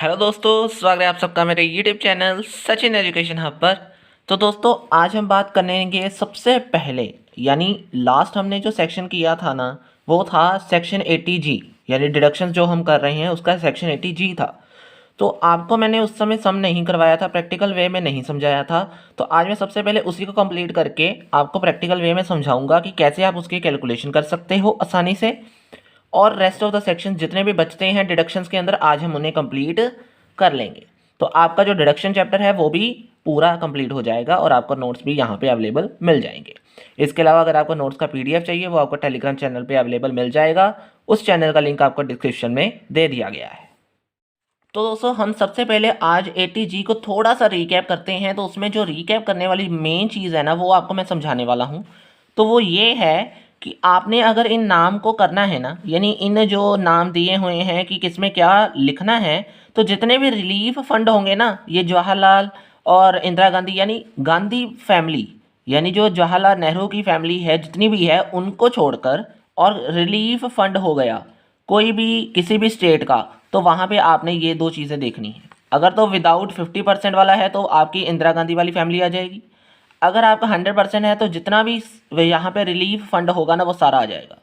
Hello दोस्तों, स्वागत है आप सबका मेरे YouTube channel Sachin education hub पर। तो दोस्तों, आज हम बात करेंगे सबसे पहले, यानी लास्ट हमने जो सेक्शन किया था ना, वो था सेक्शन 80G, यानी डिडक्शंस जो हम कर रहे हैं उसका सेक्शन 80G था। तो आपको मैंने उस समय सम नहीं करवाया था, प्रैक्टिकल वे में नहीं समझाया था। तो आज मैं सबसे पहले उसी को कंप्लीट करके आपको प्रैक्टिकल वे में समझाऊंगा कि कैसे आप उसकी कैलकुलेशन कर सकते हो आसानी से। और रेस्ट ऑफ द सेक्शन जितने भी बचते हैं डिडक्शंस के अंदर, आज हम उन्हें कंप्लीट कर लेंगे। तो आपका जो डिडक्शन चैप्टर है वो भी पूरा कंप्लीट हो जाएगा और आपको नोट्स भी यहाँ पे अवेलेबल मिल जाएंगे। इसके अलावा अगर आपको नोट्स का पीडीएफ चाहिए वो आपको टेलीग्राम चैनल पे अवेलेबल मिल जाएगा। उस चैनल का लिंक आपको डिस्क्रिप्शन में दे दिया गया है। तो दोस्तों, हम सबसे पहले आज 80G को थोड़ा सा रिकैप करते हैं। तो उसमें जो रिकैप करने वाली मेन चीज़ है ना, वो आपको मैं समझाने वाला हूँ। तो वो ये है कि आपने अगर इन नाम को करना है ना, यानी इन जो नाम दिए हुए हैं कि किसमें क्या लिखना है, तो जितने भी रिलीफ फंड होंगे ना, ये जवाहरलाल और इंदिरा गांधी यानी गांधी फैमिली, यानी जो जवाहरलाल नेहरू की फैमिली है जितनी भी है उनको छोड़कर, और रिलीफ फंड हो गया कोई भी किसी भी स्टेट का, तो वहाँ पे आपने ये दो चीज़ें देखनी है। अगर तो विदाउट 50% वाला है तो आपकी इंदिरा गांधी वाली फैमिली आ जाएगी। अगर आपका 100% है तो जितना भी यहाँ पे रिलीफ फंड होगा ना वो सारा आ जाएगा।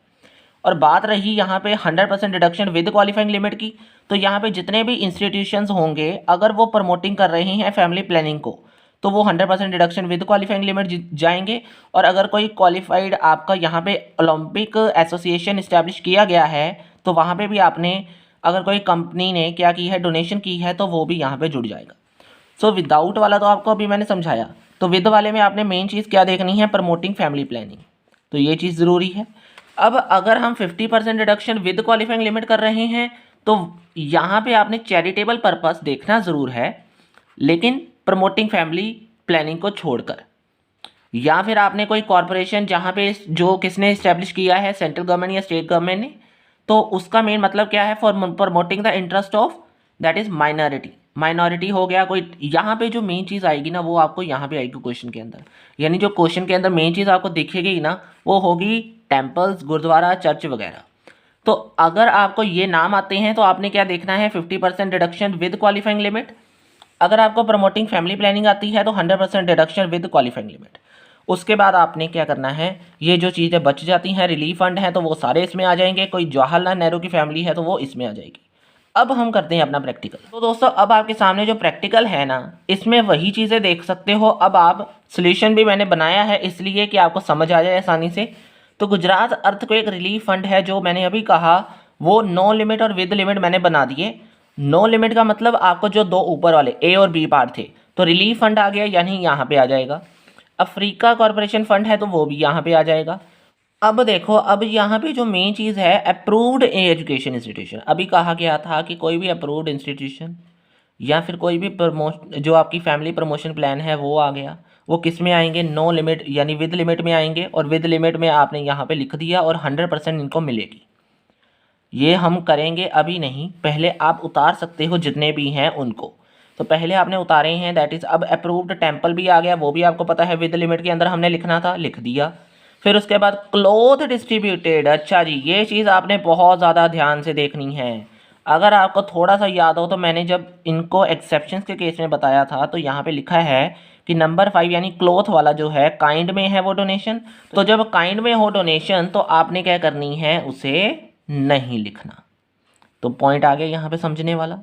और बात रही यहाँ पे 100% डिडक्शन विद क्वालिफाइंग लिमिट की, तो यहाँ पे जितने भी इंस्टीट्यूशंस होंगे अगर वो प्रमोटिंग कर रहे हैं फैमिली प्लानिंग को, तो वो 100% डिडक्शन विद क्वालिफाइंग लिमिट जाएंगे। और अगर कोई क्वालिफाइड आपका यहाँ पे ओलंपिक एसोसिएशन इस्टेब्लिश किया गया है, तो वहाँ पे भी आपने, अगर कोई कंपनी ने क्या की है, डोनेशन की है, तो वो भी यहाँ पे जुड़ जाएगा। सो विदाउट वाला तो आपको अभी मैंने समझाया। तो विद वाले में आपने मेन चीज़ क्या देखनी है, प्रमोटिंग फैमिली प्लानिंग, तो ये चीज़ ज़रूरी है। अब अगर हम 50% डिडक्शन विद क्वालिफाइंग लिमिट कर रहे हैं, तो यहाँ पे आपने चैरिटेबल पर्पस देखना ज़रूर है, लेकिन प्रमोटिंग फैमिली प्लानिंग को छोड़कर। या फिर आपने कोई कॉरपोरेशन जहाँ पे जो किसने इस्टेब्लिश किया है, सेंट्रल गवर्नमेंट या स्टेट गवर्नमेंट ने, तो उसका मेन मतलब क्या है, for promoting the interest of that is minority. Minority हो गया कोई। यहाँ पे जो मेन चीज़ आएगी ना वो आपको यहाँ पे आएगी क्वेश्चन के अंदर, यानी जो क्वेश्चन के अंदर मेन चीज़ आपको दिखेगी ना, वो होगी टेम्पल्स, गुरुद्वारा, चर्च वगैरह। तो अगर आपको ये नाम आते हैं तो आपने क्या देखना है, 50% डिडक्शन विद क्वालिफाइंग लिमिट। अगर आपको प्रमोटिंग फैमिली प्लानिंग आती है तो 100% डिडक्शन विद क्वालिफाइंग लिमिट। उसके बाद आपने क्या करना है, ये जो चीज़ें बच जाती हैं, रिलीफ फंड है तो वो सारे इसमें आ जाएंगे, कोई जवाहरलाल नेहरू की फैमिली है तो वो इसमें आ जाएगी। अब हम करते हैं अपना प्रैक्टिकल। तो दोस्तों, अब आपके सामने जो प्रैक्टिकल है ना, इसमें वही चीज़ें देख सकते हो। अब आप सोल्यूशन भी मैंने बनाया है इसलिए कि आपको समझ आ जाए आसानी से। तो गुजरात अर्थक्वेक रिलीफ फंड है जो मैंने अभी कहा, वो नो लिमिट और विद लिमिट मैंने बना दिए। नो लिमिट का मतलब आपको जो दो ऊपर वाले ए और बी पार्ट थे, तो रिलीफ फंड आ गया, यानी यहाँ पे आ जाएगा। अफ्रीका कॉरपोरेशन फंड है तो वो भी यहाँ पे आ जाएगा। अब देखो, अब यहाँ पे जो मेन चीज़ है, अप्रूव्ड एजुकेशन इंस्टीट्यूशन। अभी कहा गया था कि कोई भी अप्रूव्ड इंस्टीट्यूशन या फिर कोई भी प्रमोशन, जो आपकी फैमिली प्रमोशन प्लान है वो आ गया, वो किस में आएंगे, नो लिमिट यानी विद लिमिट में आएंगे। और विद लिमिट में आपने यहाँ पे लिख दिया और 100% इनको मिलेगी। ये हम करेंगे अभी नहीं, पहले आप उतार सकते हो जितने भी हैं उनको। तो पहले आपने उतारे हैं, दैट इज़। अब अप्रूव्ड टेम्पल भी आ गया, वो भी आपको पता है विद लिमिट के अंदर हमने लिखना था, लिख दिया। फिर उसके बाद क्लोथ डिस्ट्रीब्यूटेड। अच्छा जी, ये चीज़ आपने बहुत ज़्यादा ध्यान से देखनी है। अगर आपको थोड़ा सा याद हो तो मैंने जब इनको एक्सेप्शंस के केस में बताया था, तो यहाँ पे लिखा है कि नंबर 5 यानी क्लोथ वाला जो है, काइंड में है वो डोनेशन। तो जब काइंड में हो डोनेशन तो आपने क्या करनी है, उसे नहीं लिखना। तो पॉइंट आ गया यहाँ पे समझने वाला।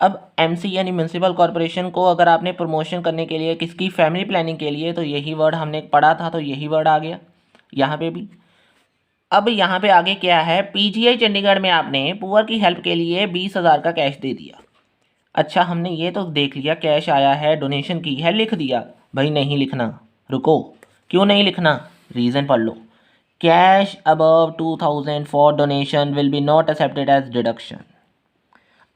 अब एमसी यानी म्यूनसिपल कॉरपोरेशन को अगर आपने प्रमोशन करने के लिए, किसकी, फैमिली प्लानिंग के लिए, तो यही वर्ड हमने पढ़ा था, तो यही वर्ड आ गया यहाँ पे भी। अब यहाँ पे आगे क्या है, पीजीआई चंडीगढ़ में आपने पुअर की हेल्प के लिए 20,000 का कैश दे दिया। अच्छा, हमने ये तो देख लिया, कैश आया है, डोनेशन की है, लिख दिया। भाई नहीं लिखना, रुको। क्यों नहीं लिखना, रीज़न पढ़ लो। Cash above 2000 for donation will be not accepted as deduction.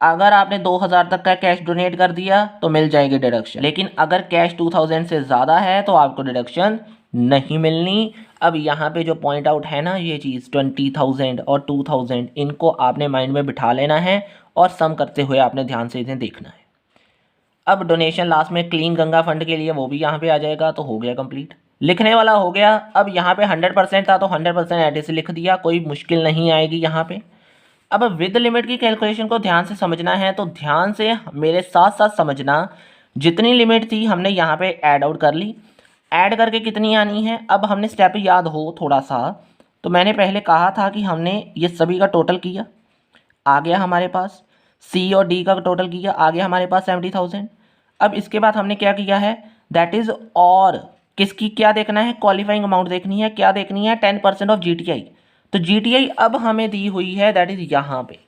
अगर आपने 2000 तक का कैश डोनेट कर दिया तो मिल जाएगी डिडक्शन, लेकिन अगर कैश 2000 से ज़्यादा है तो आपको डिडक्शन नहीं मिलनी। अब यहाँ पे जो पॉइंट आउट है ना, ये चीज़ 20,000 और 2000, इनको आपने माइंड में बिठा लेना है और सम करते हुए आपने ध्यान से इन्हें देखना है। अब डोनेशन लास्ट में क्लीन गंगा फंड के लिए, वो भी यहाँ पे आ जाएगा, तो हो गया कंप्लीट। लिखने वाला हो गया। अब यहाँ पे 100% था तो 100% एडिस लिख दिया, कोई मुश्किल नहीं आएगी यहाँ पे। अब विद लिमिट की कैलकुलेशन को ध्यान से समझना है तो ध्यान से मेरे साथ साथ समझना। जितनी लिमिट थी हमने यहाँ पे ऐड आउट कर ली, ऐड करके कितनी आनी है। अब हमने स्टेप याद हो थोड़ा सा, तो मैंने पहले कहा था कि हमने ये सभी का टोटल किया, आ गया हमारे पास सी और डी का टोटल किया, आ गया हमारे पास 70,000। अब इसके बाद हमने क्या किया है, दैट इज़ और किसकी क्या देखना है, क्वालिफाइंग अमाउंट देखनी है। क्या देखनी है, 10% ऑफ GTI। तो GTI अब हमें दी हुई है, दैट इज़ यहाँ पे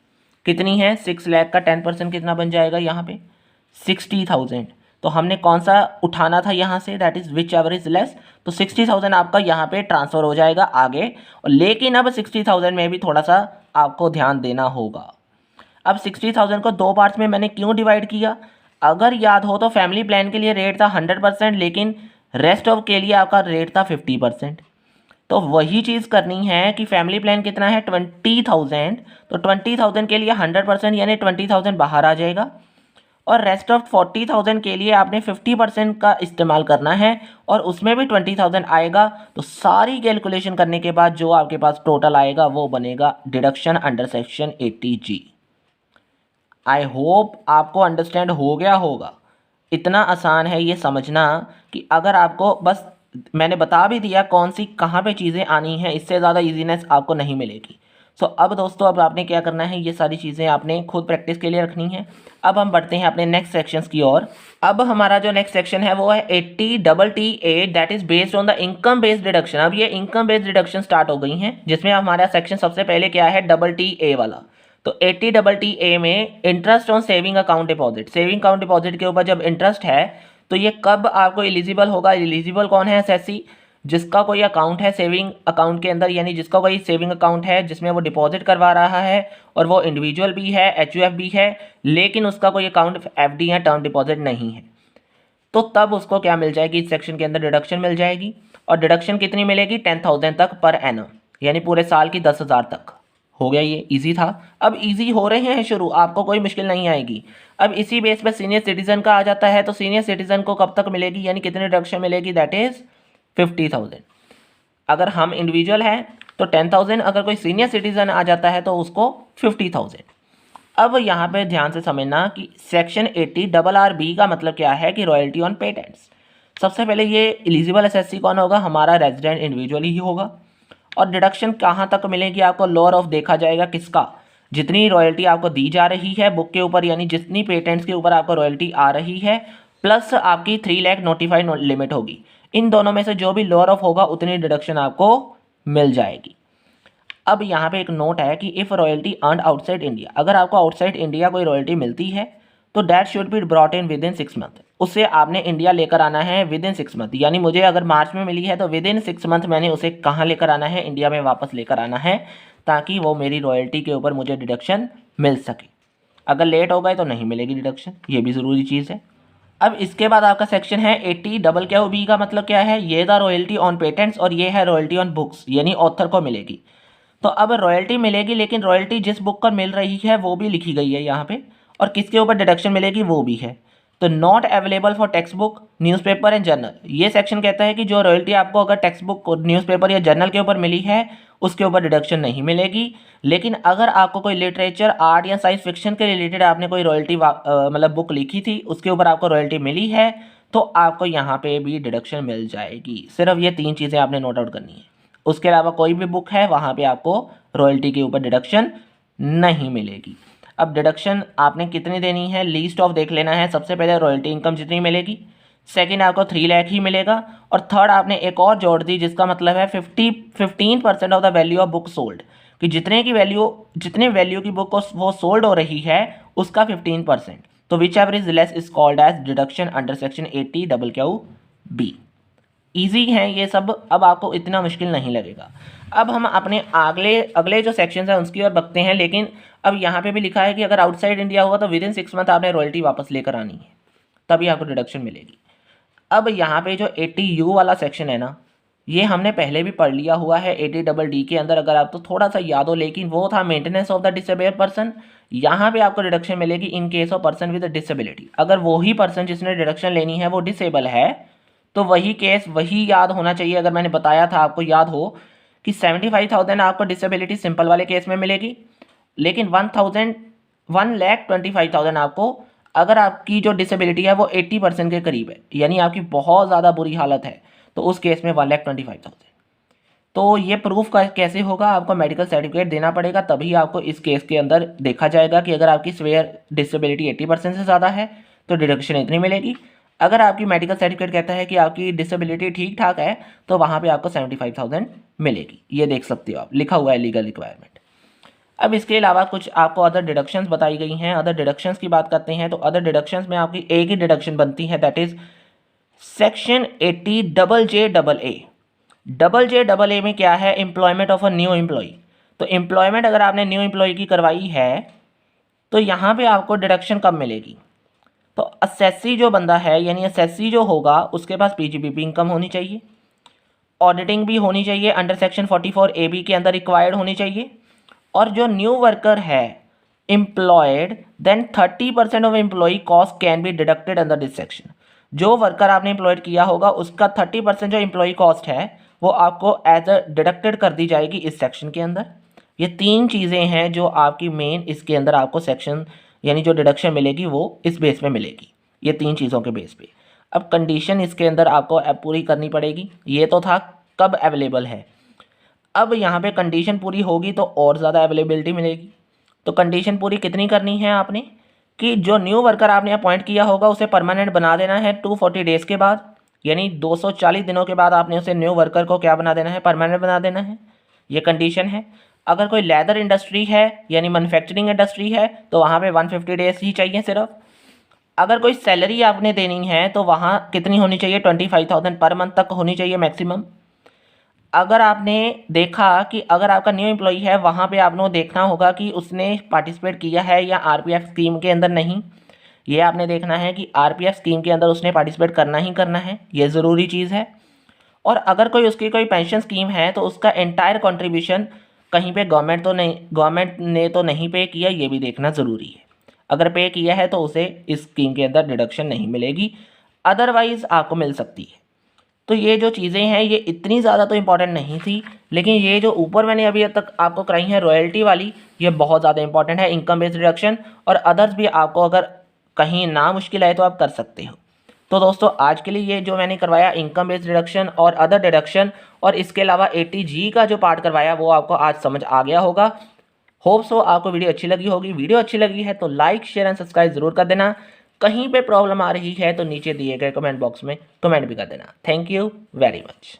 कितनी है, 6 लाख का 10% कितना बन जाएगा यहाँ पे 60,000। तो हमने कौन सा उठाना था यहाँ से, that is which ever is less. तो 60,000 आपका यहाँ पे ट्रांसफ़र हो जाएगा आगे। और लेकिन अब 60,000 में भी थोड़ा सा आपको ध्यान देना होगा। अब 60,000 को दो पार्ट्स में मैंने क्यों डिवाइड किया, अगर याद हो तो फैमिली प्लान के लिए रेट था 100%, लेकिन रेस्ट ऑफ के लिए आपका रेट था 50%। तो वही चीज़ करनी है कि फैमिली प्लान कितना है 20,000, तो 20,000 के लिए 100% यानी 20,000 बाहर आ जाएगा। और रेस्ट ऑफ 40,000 के लिए आपने 50% का इस्तेमाल करना है और उसमें भी 20,000 आएगा। तो सारी कैलकुलेशन करने के बाद जो आपके पास टोटल आएगा वो बनेगा deduction under section 80G। I hope आपको अंडरस्टैंड हो गया होगा। इतना आसान है ये समझना कि अगर आपको बस मैंने बता भी दिया कौन सी कहाँ पे चीज़ें आनी हैं, इससे ज़्यादा इजीनेस आपको नहीं मिलेगी। सो अब दोस्तों अब आपने क्या करना है, ये सारी चीज़ें आपने खुद प्रैक्टिस के लिए रखनी है। अब हम बढ़ते हैं अपने नेक्स्ट सेक्शंस की ओर। अब हमारा जो नेक्स्ट सेक्शन है वो है 80TTA, that is based on the income based deduction. अब ये इनकम बेस्ड डिडक्शन स्टार्ट हो गई हैं, जिसमें हमारा सेक्शन सबसे पहले क्या है, TTA वाला। तो 80TTA में interest on saving account deposit, saving account deposit के ऊपर जब इंटरेस्ट है तो ये कब आपको एलिजिबल होगा। एलिजिबल कौन है, एसएससी, जिसका कोई अकाउंट है सेविंग अकाउंट के अंदर, यानी जिसका कोई सेविंग अकाउंट है जिसमें वो डिपॉजिट करवा रहा है और वो इंडिविजुअल भी है, HUF भी है, लेकिन उसका कोई अकाउंट FD या टर्म डिपॉजिट नहीं है। तो तब उसको क्या मिल जाएगी, इस सेक्शन के अंदर डिडक्शन मिल जाएगी। और डिडक्शन कितनी मिलेगी, 10,000 तक पर एनम, यानी पूरे साल की 10,000 तक। हो गया, ये इजी था। अब इजी हो रहे हैं शुरू, आपको कोई मुश्किल नहीं आएगी। अब इसी बेस पे सीनियर सिटीजन का आ जाता है। तो सीनियर सिटीजन को कब तक मिलेगी, यानी कितनी डिडक्शन मिलेगी, दैट इज 50,000। अगर हम इंडिविजुअल हैं तो 10,000, अगर कोई सीनियर सिटीजन आ जाता है तो उसको 50,000। अब यहाँ पे ध्यान से समझना कि सेक्शन 80RRB का मतलब क्या है कि रॉयल्टी ऑन पेटेंट्स। सबसे पहले ये एलिजिबल एसएससी कौन होगा, हमारा रेजिडेंट इंडिविजुअल ही होगा। और डिडक्शन कहाँ तक मिलेगी आपको, लोअर ऑफ देखा जाएगा किसका, जितनी रॉयल्टी आपको दी जा रही है बुक के ऊपर, यानी जितनी पेटेंट्स के ऊपर आपको रॉयल्टी आ रही है, प्लस आपकी 3 लाख नोटिफाइड लिमिट होगी। इन दोनों में से जो भी लोअर ऑफ होगा उतनी डिडक्शन आपको मिल जाएगी। अब यहाँ पे एक नोट है कि if royalty earn outside India, अगर आपको आउटसाइड इंडिया कोई रॉयल्टी मिलती है तो that should be brought in with in 6 month, उससे आपने इंडिया लेकर आना है विद इन 6 मंथ। यानी मुझे अगर मार्च में मिली है तो विद इन 6 मंथ मैंने उसे कहाँ लेकर आना है, इंडिया में वापस लेकर आना है, ताकि वो मेरी रॉयल्टी के ऊपर मुझे डिडक्शन मिल सके। अगर लेट हो गए तो नहीं मिलेगी डिडक्शन, ये भी ज़रूरी चीज़ है। अब इसके बाद आपका सेक्शन है 80BB का मतलब क्या है, ये था रॉयल्टी ऑन पेटेंट्स और ये है रॉयल्टी ऑन बुक्स, यानी ऑथर को मिलेगी। तो अब रॉयल्टी मिलेगी, लेकिन रॉयल्टी जिस बुक पर मिल रही है वो भी लिखी गई है यहाँ पे, और किसके ऊपर डिडक्शन मिलेगी वो भी है। तो not available for text book, newspaper and journal. ये सेक्शन कहता है कि जो रॉयल्टी आपको अगर टेक्स्ट बुक, न्यूज़पेपर या जर्नल के ऊपर मिली है उसके ऊपर डिडक्शन नहीं मिलेगी। लेकिन अगर आपको कोई लिटरेचर, आर्ट या साइंस फिक्शन के रिलेटेड आपने कोई रॉयल्टी मतलब बुक लिखी थी, उसके ऊपर आपको रॉयल्टी मिली है, तो आपको यहाँ पे भी डिडक्शन मिल जाएगी। सिर्फ ये 3 चीज़ें आपने नोट आउट करनी है। उसके अलावा कोई भी बुक है वहाँ पे आपको रॉयल्टी के ऊपर डिडक्शन नहीं मिलेगी। अब डिडक्शन आपने कितनी देनी है, लीस्ट ऑफ देख लेना है। सबसे पहले रॉयल्टी इनकम जितनी मिलेगी, सेकंड आपको 3 लाख ही मिलेगा, और थर्ड आपने एक और जोड़ दी जिसका मतलब है 15% of the value of book sold, कि जितने वैल्यू की बुक वो सोल्ड हो रही है उसका 15%। तो whichever is less is called as deduction under section 80QB। Easy हैं ये सब, अब आपको इतना मुश्किल नहीं लगेगा। अब हम अपने अगले जो सेक्शंस हैं उसकी ओर बढ़ते हैं। लेकिन अब यहाँ पे भी लिखा है कि अगर आउटसाइड इंडिया होगा तो विद इन 6 मंथ आपने रॉयल्टी वापस लेकर आनी है, तभी आपको डिडक्शन मिलेगी। अब यहाँ पे जो 80U वाला सेक्शन है ना, ये हमने पहले भी पढ़ लिया हुआ है 80DD के अंदर, अगर आप तो थोड़ा सा याद हो, लेकिन वो था maintenance of the disabled person. यहाँ पे आपको डिडक्शन मिलेगी in case of person with disability. अगर वही पर्सन जिसने डिडक्शन लेनी है वो डिसेबल है तो वही केस, वही याद होना चाहिए। अगर मैंने बताया था आपको याद हो कि 75,000 आपको डिसेबिलिटी सिंपल वाले केस में मिलेगी, लेकिन 1,25,000 आपको, अगर आपकी जो डिसेबिलिटी है वो 80% के करीब है, यानी आपकी बहुत ज़्यादा बुरी हालत है, तो उस केस में 1,25,000। तो ये प्रूफ कैसे होगा? आपको मेडिकल सर्टिफिकेट देना पड़ेगा, तभी आपको इस केस के अंदर देखा जाएगा कि अगर आपकी सीवियर डिसेबिलिटी 80% से ज़्यादा है तो डिडक्शन इतनी मिलेगी। अगर आपकी मेडिकल सर्टिफिकेट कहता है कि आपकी डिसेबिलिटी ठीक ठाक है तो वहाँ पे आपको 75,000 मिलेगी। ये देख सकते हो आप, लिखा हुआ है लीगल रिक्वायरमेंट। अब इसके अलावा कुछ आपको अदर डिडक्शंस बताई गई हैं। अदर डिडक्शंस की बात करते हैं तो अदर डिडक्शंस में आपकी एक ही डिडक्शन बनती है, दैट इज सेक्शन 80 JAA में क्या है? Employment of a new employ. तो एम्प्लॉयमेंट अगर आपने न्यू एम्प्लॉय की करवाई है तो यहाँ पे आपको डिडक्शन कब मिलेगी? तो असेसी जो बंदा है, यानी असेसी जो होगा, उसके पास PGBP इनकम होनी चाहिए, ऑडिटिंग भी होनी चाहिए, अंडर सेक्शन 44AB के अंदर रिक्वायर्ड होनी चाहिए। और जो न्यू वर्कर है employed, then 30% of employ cost can be deducted under this section. जो वर्कर आपने एम्प्लॉयड किया होगा उसका 30% जो एम्प्लॉय कॉस्ट है वो आपको एज अ डिडक्टेड कर दी जाएगी इस सेक्शन के अंदर। ये तीन चीज़ें हैं जो आपकी मेन इसके अंदर आपको सेक्शन, यानी जो डिडक्शन मिलेगी वो इस बेस पे मिलेगी, ये तीन चीज़ों के बेस पे। अब कंडीशन इसके अंदर आपको पूरी करनी पड़ेगी। ये तो था कब अवेलेबल है, अब यहाँ पे कंडीशन पूरी होगी तो और ज़्यादा अवेलेबिलिटी मिलेगी। तो कंडीशन पूरी कितनी करनी है आपने, कि जो न्यू वर्कर आपने अपॉइंट किया होगा उसे परमानेंट बना देना है 240 डेज़ के बाद, यानी 240 दिनों के बाद आपने उसे न्यू वर्कर को क्या बना देना है? परमानेंट बना देना है। ये कंडीशन है। अगर कोई लेदर इंडस्ट्री है यानी मैन्युफैक्चरिंग इंडस्ट्री है तो वहाँ पे 150 डेज़ ही चाहिए सिर्फ। अगर कोई सैलरी आपने देनी है तो वहाँ कितनी होनी चाहिए? 25,000 पर मंथ तक होनी चाहिए मैक्सिमम। अगर आपने देखा कि अगर आपका न्यू एम्प्लॉई है, वहाँ पे आपने देखना होगा कि उसने पार्टिसिपेट किया है या RPF स्कीम के अंदर नहीं। ये आपने देखना है कि RPF स्कीम के अंदर उसने पार्टिसिपेट करना ही करना है, ये ज़रूरी चीज़ है। और अगर कोई उसकी कोई पेंशन स्कीम है तो उसका एंटायर कंट्रीब्यूशन कहीं पे गवर्नमेंट ने तो नहीं पे किया, ये भी देखना ज़रूरी है। अगर पे किया है तो उसे इस स्कीम के अंदर डिडक्शन नहीं मिलेगी, अदरवाइज़ आपको मिल सकती है। तो ये जो चीज़ें हैं ये इतनी ज़्यादा तो इम्पॉर्टेंट नहीं थी, लेकिन ये जो ऊपर मैंने अभी तक आपको कराई है रॉयल्टी वाली, ये बहुत ज़्यादा इंपॉर्टेंट है। इनकम बेस्ड डिडक्शन और अदर्स भी आपको अगर कहीं ना मुश्किल आए तो आप कर सकते हो। तो दोस्तों आज के लिए ये जो मैंने करवाया इनकम बेस्ड डिडक्शन और अदर डिडक्शन, और इसके अलावा 80G का जो पार्ट करवाया वो आपको आज समझ आ गया होगा। होप सो आपको वीडियो अच्छी लगी होगी। वीडियो अच्छी लगी है तो लाइक शेयर एंड सब्सक्राइब जरूर कर देना। कहीं पे प्रॉब्लम आ रही है तो नीचे दिए गए कमेंट बॉक्स में कमेंट भी कर देना। Thank you very much.